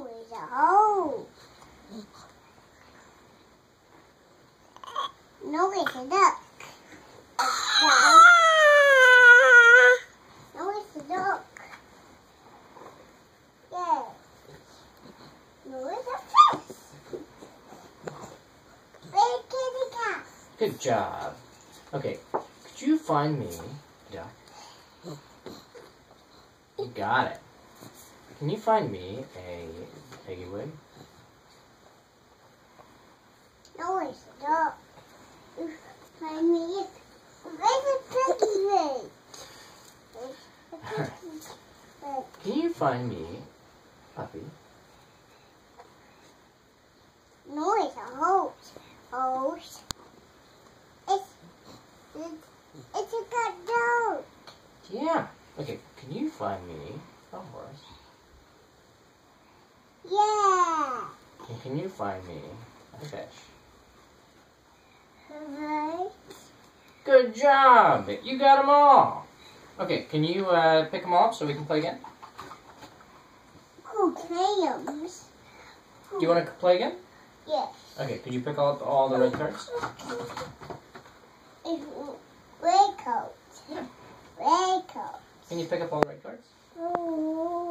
No, it's a hole. No, it's a duck. No, it's a duck. Yeah. No, it's a fish. Big kitty cat. Good job. Okay, could you find me a duck? You got it. Can you find me a piggy wig? No, it's a duck. Find me a piggy wig. Can you find me a puppy? No, it's a horse. Horse. It's a good dog. Yeah. Okay, can you find me a horse? Yeah. And can you find me a fish? Right. Good job! You got them all! Okay, can you pick them all up so we can play again? Okay, Do you want to play again? Yes. Okay, can you pick up all the red cards? It's red coat. Yeah. Red coat. Can you pick up all the red cards? Oh.